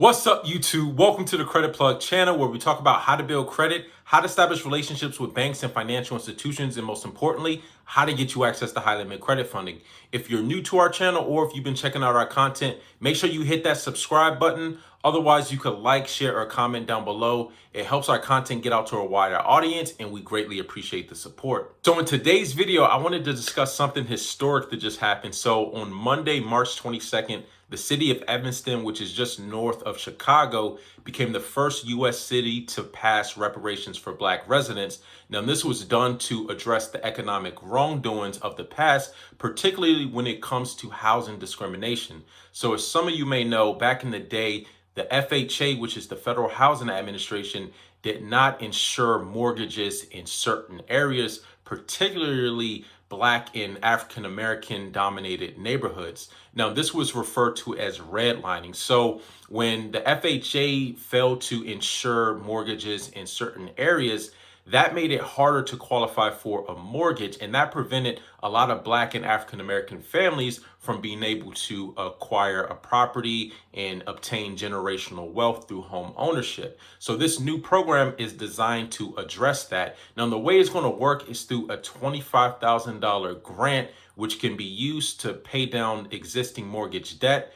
What's up, YouTube? Welcome to the Credit Plug channel where we talk about how to build credit, how to establish relationships with banks and financial institutions, and most importantly, how to get you access to high limit credit funding. If you're new to our channel or if you've been checking out our content, make sure you hit that subscribe button. Otherwise, you could like, share, or comment down below. It helps our content get out to a wider audience, and we greatly appreciate the support. So in today's video, I wanted to discuss something historic that just happened. So on Monday, March 22nd, the city of Evanston, which is just north of Chicago, became the first U.S. city to pass reparations for Black residents. Now, this was done to address the economic wrongdoings of the past, particularly when it comes to housing discrimination. So as some of you may know, back in the day, the FHA, which is the Federal Housing Administration, did not insure mortgages in certain areas, particularly Black and African American dominated neighborhoods. Now, this was referred to as redlining. So when the FHA failed to insure mortgages in certain areas, that made it harder to qualify for a mortgage, and that prevented a lot of Black and African American families from being able to acquire a property and obtain generational wealth through home ownership. So this new program is designed to address that. Now, the way it's going to work is through a $25,000 grant, which can be used to pay down existing mortgage debt,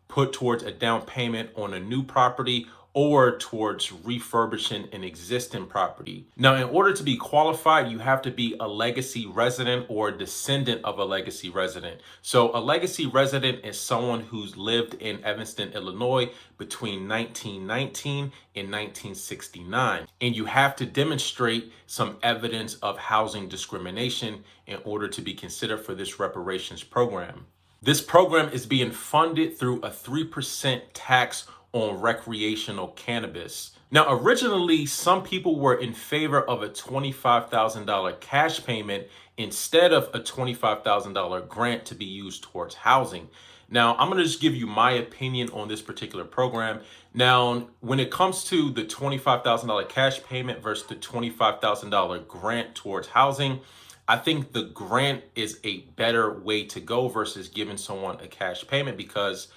put towards a down payment on a new property, or towards refurbishing an existing property. Now, in order to be qualified, you have to be a legacy resident or a descendant of a legacy resident. So a legacy resident is someone who's lived in Evanston, Illinois between 1919 and 1969. And you have to demonstrate some evidence of housing discrimination in order to be considered for this reparations program. This program is being funded through a 3% tax on recreational cannabis. Now, originally, some people were in favor of a $25,000 cash payment instead of a $25,000 grant to be used towards housing. Now, I'm going to just give you my opinion on this particular program. Now, when it comes to the $25,000 cash payment versus the $25,000 grant towards housing, I think the grant is a better way to go versus giving someone a cash payment, because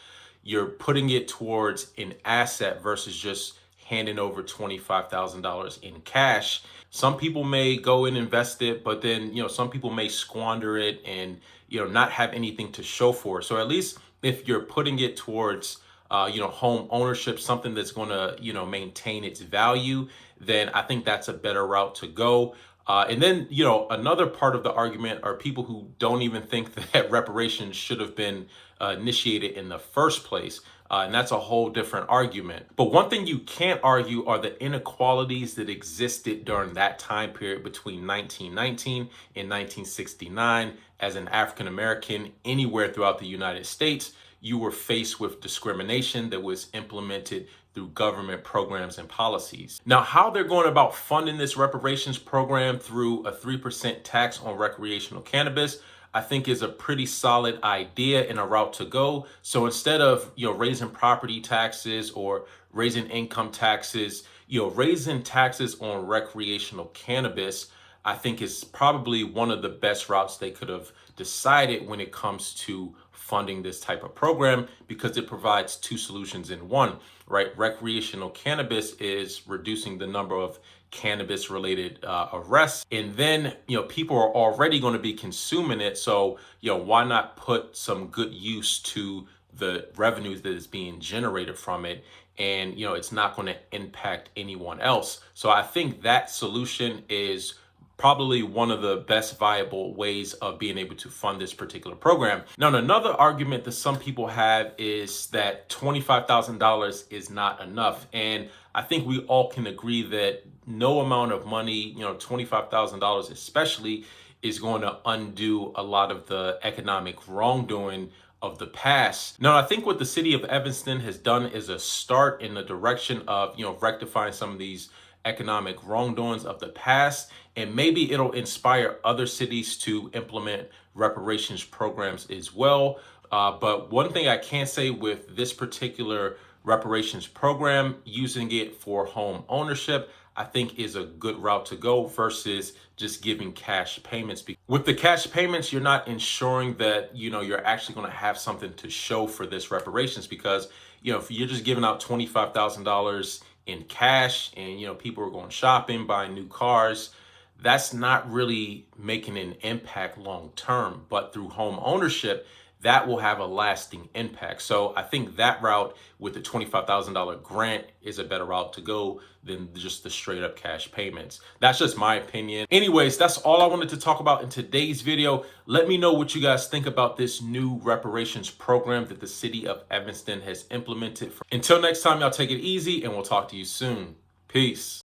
you're putting it towards an asset versus just handing over $25,000 in cash. Some people may go and invest it, but then, some people may squander it and, not have anything to show for it. So at least if you're putting it towards, home ownership, something that's going to, maintain its value, then I think that's a better route to go. And then, another part of the argument are people who don't even think that reparations should have been initiated in the first place. And that's a whole different argument. But one thing you can't argue are the inequalities that existed during that time period between 1919 and 1969. As an African American anywhere throughout the United States, you were faced with discrimination that was implemented through government programs and policies. Now, how they're going about funding this reparations program through a 3% tax on recreational cannabis, I think is a pretty solid idea and a route to go. So instead of, raising property taxes or raising income taxes, raising taxes on recreational cannabis, I think is probably one of the best routes they could have decided when it comes to funding this type of program, because it provides two solutions in one, right? Recreational cannabis is reducing the number of cannabis related arrests, and then people are already going to be consuming it, so why not put some good use to the revenues that is being generated from it, and it's not going to impact anyone else. So I think that solution is probably one of the best viable ways of being able to fund this particular program. Now, another argument that some people have is that $25,000 is not enough. And I think we all can agree that no amount of money, $25,000 especially, is going to undo a lot of the economic wrongdoing of the past. Now, I think what the city of Evanston has done is a start in the direction of, rectifying some of these economic wrongdoings of the past, and maybe it'll inspire other cities to implement reparations programs as well. But one thing I can say with this particular reparations program, using it for home ownership, I think is a good route to go versus just giving cash payments. With the cash payments, you're not ensuring that, you're actually going to have something to show for this reparations, because, if you're just giving out $25,000 in cash and, people are going shopping, buying new cars, that's not really making an impact long term. But through home ownership, that will have a lasting impact. So I think that route with the $25,000 grant is a better route to go than just the straight up cash payments. That's just my opinion. Anyways, that's all I wanted to talk about in today's video. Let me know what you guys think about this new reparations program that the city of Evanston has implemented. Until next time, y'all take it easy and we'll talk to you soon. Peace.